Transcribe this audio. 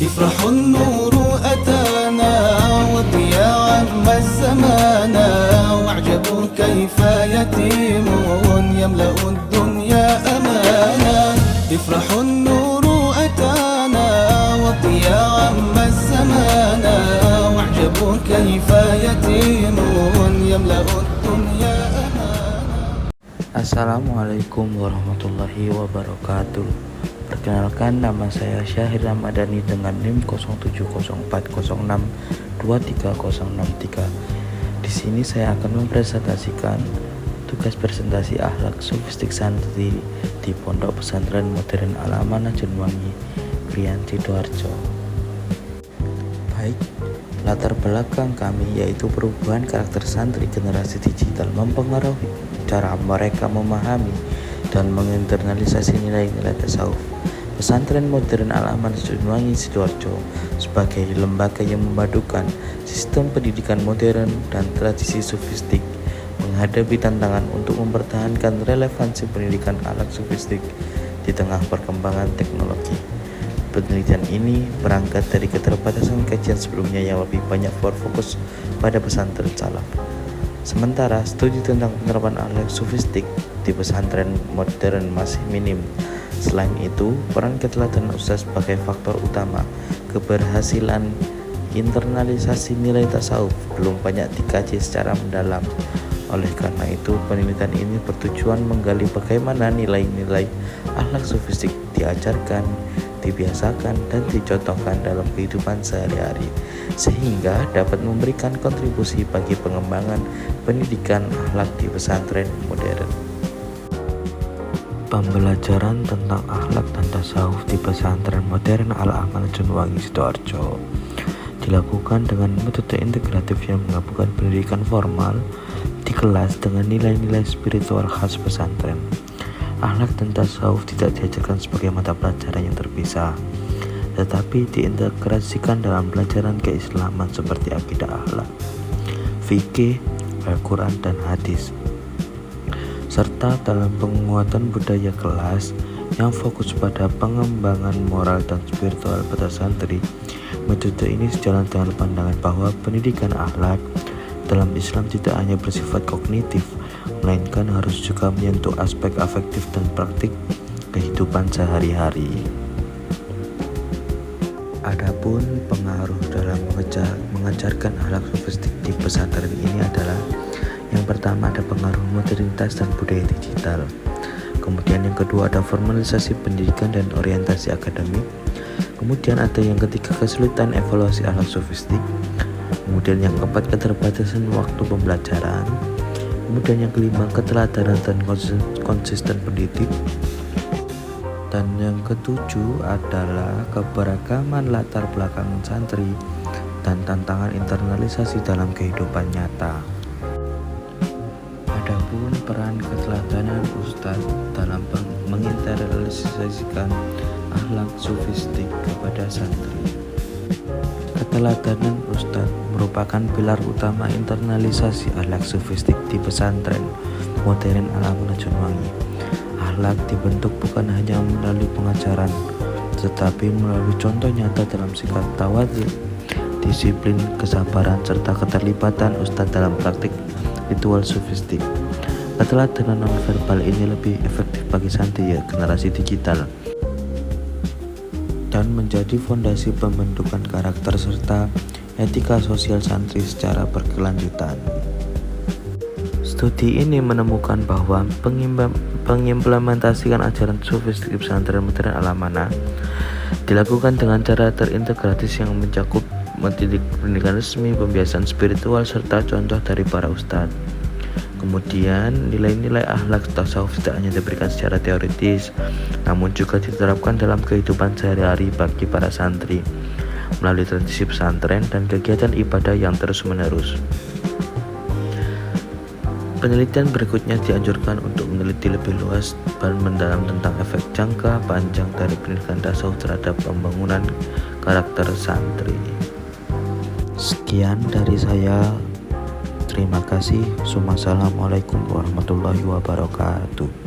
يفرح النور أتانا وضياء عم الزمان واعجب كيف يتيم يملأ الدنيا أمانا يفرح النور أتانا وضياء عم الزمان واعجب كيف يتيم يملأ الدنيا أمانا. Assalamualaikum warahmatullahi wabarakatuh. Perkenalkan, nama saya Syahir Ramadhani dengan NIM 0704062303. Di sini saya akan mempresentasikan tugas presentasi akhlak sufistik santri di Pondok Pesantren Modern Al-Amanah Junwangi, Krian Sidoarjo. Baik, latar belakang kami yaitu perubahan karakter santri generasi digital mempengaruhi cara mereka memahami dan menginternalisasi nilai-nilai tasawuf. Pesantren Modern Al-Amanah Junwangi Sidoarjo sebagai lembaga yang memadukan sistem pendidikan modern dan tradisi sufistik menghadapi tantangan untuk mempertahankan relevansi pendidikan akhlak sufistik di tengah perkembangan teknologi. Penelitian ini berangkat dari keterbatasan kajian sebelumnya yang lebih banyak berfokus pada pesantren salaf. Sementara studi tentang penerapan akhlak sufistik di pesantren modern masih minim. Selain itu, peran keteladanan ustaz sebagai faktor utama keberhasilan internalisasi nilai tasawuf belum banyak dikaji secara mendalam. Oleh karena itu, penelitian ini bertujuan menggali bagaimana nilai-nilai akhlak sufistik diajarkan, dibiasakan, dan dicontohkan dalam kehidupan sehari-hari, sehingga dapat memberikan kontribusi bagi pengembangan pendidikan akhlak di pesantren modern. Pembelajaran tentang akhlak dan tasawuf di pesantren modern Al-Amanah Junwangi Sidoarjo dilakukan dengan metode integratif yang menggabungkan pendidikan formal di kelas dengan nilai-nilai spiritual khas pesantren. Akhlak dan tasawuf tidak diajarkan sebagai mata pelajaran yang terpisah, tetapi diintegrasikan dalam pelajaran keislaman seperti akidah akhlak, fikih, Al-Quran, dan hadis, serta dalam penguatan budaya kelas yang fokus pada pengembangan moral dan spiritual pada santri. Metode ini sejalan dengan pandangan bahwa pendidikan akhlak dalam Islam tidak hanya bersifat kognitif, melainkan harus juga menyentuh aspek afektif dan praktik kehidupan sehari-hari. Adapun pengaruh dalam mengajarkan akhlak sufistik di pesantren ini adalah: yang pertama ada pengaruh modernitas dan budaya digital. Kemudian yang kedua ada formalisasi pendidikan dan orientasi akademik. Kemudian ada yang ketiga kesulitan evaluasi akhlak sufistik. Kemudian yang keempat keterbatasan waktu pembelajaran. Kemudian yang kelima keteladanan dan konsisten pendidik. Dan yang ketujuh adalah keberagaman latar belakang santri dan tantangan internalisasi dalam kehidupan nyata. Adapun peran keteladanan ustadz dalam menginternalisasikan akhlak sufistik kepada santri. Keteladanan ustadz merupakan pilar utama internalisasi akhlak sufistik di pesantren modern Al-Amanah Junwangi. Akhlak dibentuk bukan hanya melalui pengajaran, tetapi melalui contoh nyata dalam sikap tawadhu, disiplin, kesabaran, serta keterlibatan ustadz dalam praktik ritual sufistik. Keteladanan non-verbal ini lebih efektif bagi santri generasi digital dan menjadi fondasi pembentukan karakter serta etika sosial santri secara berkelanjutan. Studi ini menemukan bahwa pengimplementasikan ajaran sufistik di pesantren modern Al-Amanah dilakukan dengan cara terintegratif yang mencakup pendidikan resmi, pembiasaan spiritual, serta contoh dari para ustadz. Kemudian nilai-nilai akhlak tasawuf tidak hanya diberikan secara teoritis, namun juga diterapkan dalam kehidupan sehari-hari bagi para santri melalui tradisi pesantren dan kegiatan ibadah yang terus-menerus. Penelitian berikutnya dianjurkan untuk meneliti lebih luas dan mendalam tentang efek jangka panjang dari pendidikan tasawuf terhadap pembangunan karakter santri. Sekian dari saya. Terima kasih. Wassalamualaikum warahmatullahi wabarakatuh.